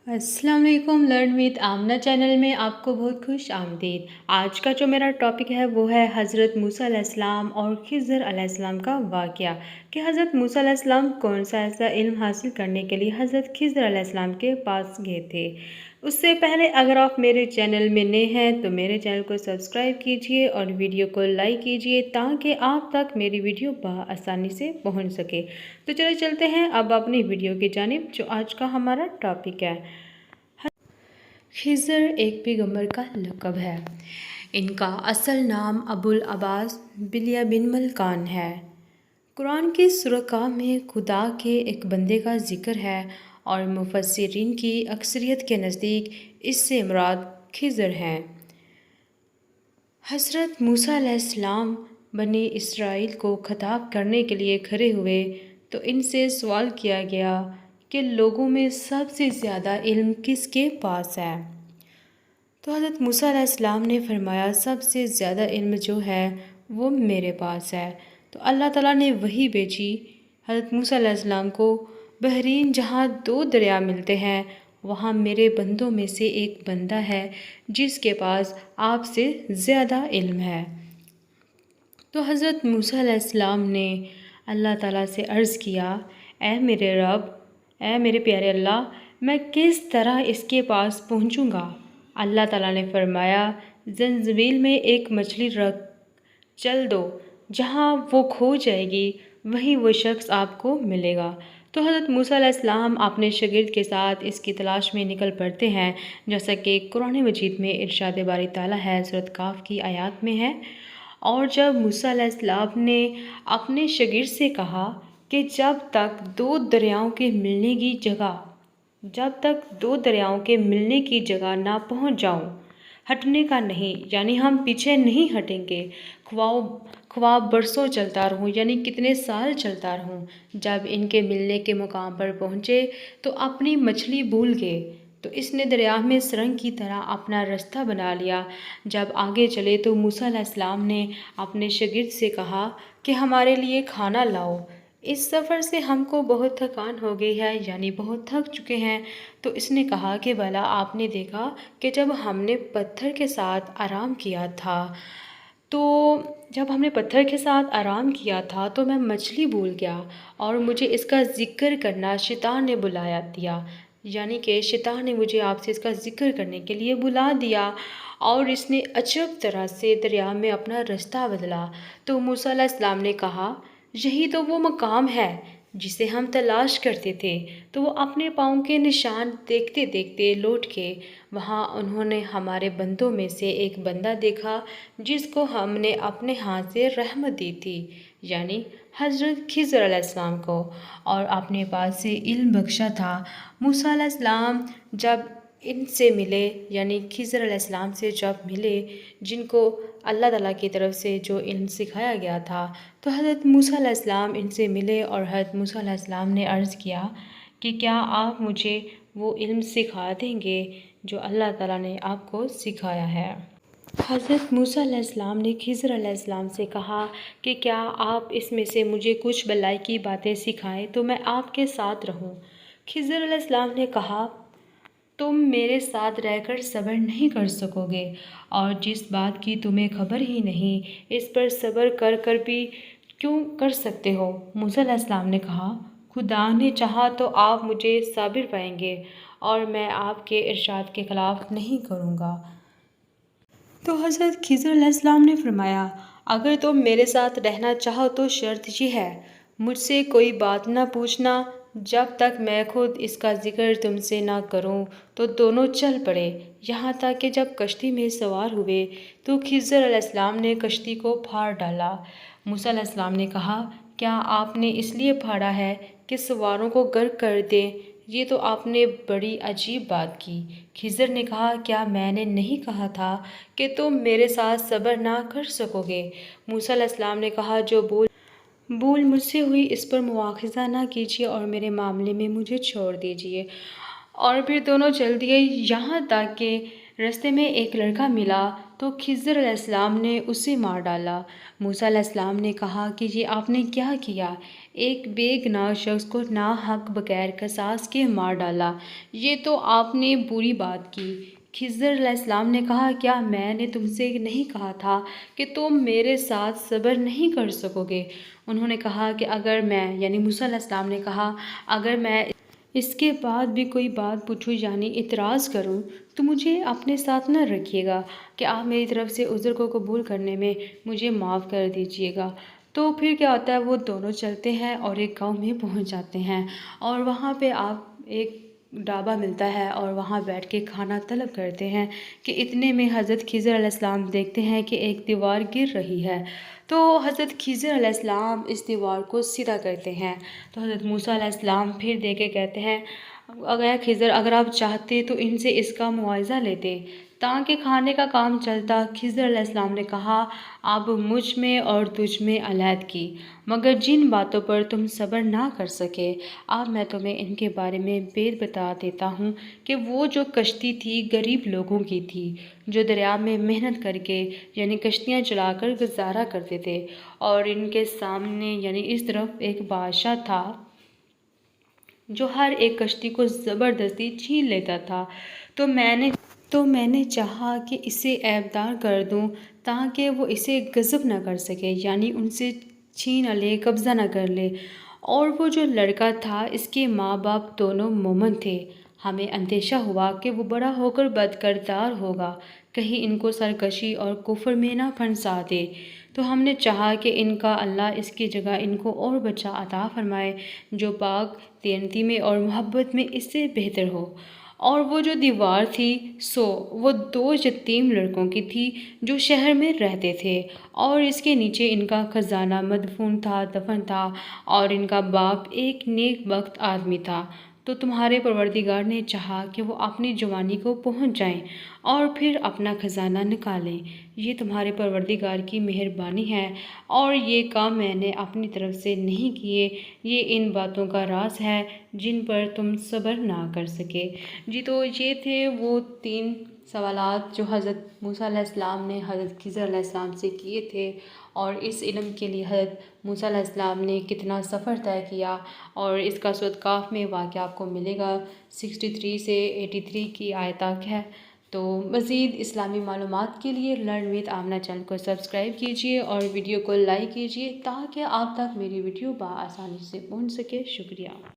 अस्सलाम वालेकुम। Learn with Amna channel में आपको बहुत खुश आमदीद। आज का जो मेरा टॉपिक है वो है हज़रत मूसा अलैहिस्सलाम और खिज़र अलैहिस्सलाम का वाक़या कि हज़रत मूसा अलैहिस्सलाम कौन सा ऐसा इल्म हासिल करने के लिए हज़रत खिज़र अलैहिस्सलाम के पास गए थे। उससे पहले अगर आप मेरे चैनल में नए हैं तो मेरे चैनल को सब्सक्राइब कीजिए और वीडियो को लाइक कीजिए ताकि आप तक मेरी वीडियो आसानी से पहुंच सके। तो चलिए चलते हैं अब अपनी वीडियो की जानिब जो आज का हमारा टॉपिक है। खिज़र एक पैगंबर का लक़ब है। इनका असल नाम अबुल अब्बास बिलिया बिन मलकान है। कुरान की सूरह में खुदा के एक बंदे का जिक्र है और मुफस्सिरीन की अक्सरियत के नज़दीक इससे मुराद खिज़र हैं। हज़रत मूसा अलैहिस्सलाम बनी इसराइल को खिताब करने के लिए खड़े हुए तो इनसे सवाल किया गया कि लोगों में सबसे ज़्यादा इल्म किसके पास है। तो हज़रत मूसा अलैहिस्सलाम ने फरमाया सबसे ज़्यादा इल्म जो है वो मेरे पास है। तो अल्लाह ताला ने वही भेजी हज़रत मूसा अलैहिस्सलाम को बहरीन जहाँ दो दरिया मिलते हैं वहाँ मेरे बंदों में से एक बंदा है जिसके पास आपसे ज़्यादा इल्म है। तो हज़रत मूसा अलैहिस्सलाम ने अल्लाह ताला से अर्ज़ किया, ऐ मेरे रब, ऐ मेरे प्यारे अल्लाह, मैं किस तरह इसके पास पहुँचूँगा। अल्लाह ताला ने फरमाया, ज़ंजील में एक मछली रख चल दो, जहाँ वो खो जाएगी वहीं वो शख्स आपको मिलेगा। तो हज़रत मूसा अलैहिस्सलाम अपने शागिर्द के साथ इसकी तलाश में निकल पड़ते हैं, जैसा कि कुरान मजीद में इरशाद बारी ताला है, सूरत काफ की आयत में है। और जब मूसा अलैहिस्सलाम ने अपने शागिर्द से कहा कि जब तक दो दरियाओं के मिलने की जगह ना पहुंच जाऊं, हटने का नहीं, यानी हम पीछे नहीं हटेंगे, ख्वाब बरसों चलता रहूं, यानी कितने साल चलता रहूं। जब इनके मिलने के मुकाम पर पहुँचे तो अपनी मछली भूल गए। तो इसने दरिया में सुरंग की तरह अपना रास्ता बना लिया। जब आगे चले तो मूसा अलैहिस्सलाम ने अपने शागिर्द से कहा कि हमारे लिए खाना लाओ, इस सफ़र से हमको बहुत थकान हो गई है, यानी बहुत थक चुके हैं। तो इसने कहा कि भला आपने देखा कि जब हमने पत्थर के साथ आराम किया था तो मैं मछली भूल गया और मुझे इसका ज़िक्र करना शैतान ने बुलाया दिया, यानी कि शैतान ने मुझे आपसे इसका ज़िक्र करने के लिए बुला दिया और इसने अजब तरह से दरिया में अपना रास्ता बदला। तो मूसा अलैहिस्सलाम ने कहा, यही तो वो मकाम है जिसे हम तलाश करते थे। तो वो अपने पाँव के निशान देखते देखते लौट के वहाँ उन्होंने हमारे बंदों में से एक बंदा देखा जिसको हमने अपने हाथ से रहमत दी थी, यानी हज़रत खिज़र अलैहिस्सलाम को, और अपने पास से इल्म बख्शा था। मूसा अलैहिस्सलाम जब इनसे मिले, यानी खिज़र अलैहिस्सलाम से जब मिले, जिनको अल्लाह ताला की तरफ से जो इल्म सिखाया गया था, तो हज़रत मूसा अलैहिस्सलाम इनसे मिले और हज़रत मूसा अलैहिस्सलाम ने अर्ज़ किया कि क्या आप मुझे वो इल्म सिखा देंगे जो अल्लाह ताला ने आपको सिखाया है। हज़रत मूसा अलैहिस्सलाम ने खिज़र अलैहिस्सलाम से कहा कि क्या आप इसमें से मुझे कुछ भलाई की बातें सिखाएं तो मैं आपके साथ रहूं। खिज़र अलैहिस्सलाम ने कहा, तुम मेरे साथ रहकर सब्र नहीं कर सकोगे और जिस बात की तुम्हें खबर ही नहीं इस पर सब्र कर कर भी क्यों कर सकते हो। मूसा अलैहिस्सलाम ने कहा, खुदा ने चाहा तो आप मुझे साबिर पाएंगे और मैं आपके इरशाद के ख़िलाफ़ नहीं करूँगा। तो हज़रत खिज़र अलैहिस्सलाम ने फरमाया, अगर तुम मेरे साथ रहना चाहो तो शर्त ये है, मुझसे कोई बात ना पूछना जब तक मैं खुद इसका जिक्र तुमसे ना करूं। तो दोनों चल पड़े। यहाँ तक कि जब कश्ती में सवार हुए तो खिज़र अलैहिस्सलाम ने कश्ती को फाड़ डाला। मूसा अलैहिस्सलाम ने कहा, क्या आपने इसलिए फाड़ा है कि सवारों को गर्क कर दें? ये तो आपने बड़ी अजीब बात की। खिज़र ने कहा, क्या मैंने नहीं कहा था कि तुम मेरे साथ सब्र ना कर सकोगे। मूसा अलैहिस्सलाम ने कहा, जो भूल मुझसे हुई इस पर मुआखज़ा ना कीजिए और मेरे मामले में मुझे छोड़ दीजिए। और फिर दोनों चल दिए। यहाँ तक कि रास्ते में एक लड़का मिला تو خضر علیہ السلام نے اسے مار ڈالا۔ موسیٰ علیہ السلام نے کہا کہ یہ آپ نے کیا کیا؟ ایک بے گناہ شخص کو ناحق بغیر قصاص کے مار ڈالا، یہ تو آپ نے بری بات کی۔ خضر علیہ السلام نے کہا، کیا میں نے تم سے نہیں کہا تھا کہ تم میرے ساتھ صبر نہیں کر سکو گے؟ انہوں نے کہا کہ اگر میں، یعنی موسیٰ علیہ السلام نے کہا، اگر میں اس کے بعد بھی کوئی بات پوچھوں یعنی اعتراض کروں تو مجھے اپنے ساتھ نہ رکھیے گا کہ آپ میری طرف سے عذر کو قبول کرنے میں مجھے معاف کر دیجیے گا۔ تو پھر کیا ہوتا ہے، وہ دونوں چلتے ہیں اور ایک گاؤں میں پہنچ جاتے ہیں اور وہاں پہ آپ ایک ڈھابا ملتا ہے اور وہاں بیٹھ کے کھانا طلب کرتے ہیں کہ اتنے میں حضرت خضر علیہ السلام دیکھتے ہیں کہ ایک دیوار گر رہی ہے۔ تو حضرت خضر علیہ السلام اس دیوار کو سیدھا کرتے ہیں تو حضرت موسیٰ علیہ السلام پھر دیکھ کے کہتے ہیں، اگر خضر اگر آپ چاہتے تو ان سے اس کا معاوضہ لیتے تاکہ کھانے کا کام چلتا۔ خضر علیہ السلام نے کہا، اب مجھ میں اور تجھ میں علیحدگی، مگر جن باتوں پر تم صبر نہ کر سکے، اب میں تمہیں ان کے بارے میں بید بتا دیتا ہوں کہ وہ جو کشتی تھی غریب لوگوں کی تھی جو دریا میں محنت کر کے یعنی کشتیاں چلا کر گزارا کرتے تھے، اور ان کے سامنے یعنی اس طرف ایک بادشاہ تھا جو ہر ایک کشتی کو زبردستی چھین لیتا تھا۔ تو میں نے چاہا کہ اسے عیبدار کر دوں تاکہ وہ اسے غصب نہ کر سکے، یعنی ان سے چھین نہ لے، قبضہ نہ کر لے۔ اور وہ جو لڑکا تھا اس کے ماں باپ دونوں مومن تھے۔ ہمیں اندیشہ ہوا کہ وہ بڑا ہو کر بد کردار ہوگا، کہیں ان کو سرکشی اور کفر میں نہ پھنسا دے، تو ہم نے چاہا کہ ان کا اللہ اس کی جگہ ان کو اور بچہ عطا فرمائے جو پاک دیانتی میں اور محبت میں اس سے بہتر ہو۔ اور وہ جو دیوار تھی وہ 2 یتیم لڑکوں کی تھی جو شہر میں رہتے تھے، اور اس کے نیچے ان کا خزانہ مدفون تھا، دفن تھا، اور ان کا باپ ایک نیک بخت آدمی تھا۔ تو تمہارے پروردگار نے چاہا کہ وہ اپنی جوانی کو پہنچ جائیں اور پھر اپنا خزانہ نکالیں۔ یہ تمہارے پروردگار کی مہربانی ہے اور یہ کام میں نے اپنی طرف سے نہیں کیے، یہ ان باتوں کا راز ہے جن پر تم صبر نہ کر سکے۔ جی تو یہ تھے وہ 3 سوالات جو حضرت موسیٰ علیہ السلام نے حضرت خضر علیہ السلام سے کیے تھے، اور اس علم کے لیے حضرت موسیٰ علیہ السلام نے کتنا سفر طے کیا، اور اس کا سورۃ کہف میں واقعہ آپ کو ملے گا 63 سے 83 کی آیت تک ہے۔ تو مزید اسلامی معلومات کے لیے لرن وتھ آمنہ چینل کو سبسکرائب کیجیے اور ویڈیو کو لائک کیجیے تاکہ آپ تک میری ویڈیو بآسانی سے پہنچ سکے۔ شکریہ۔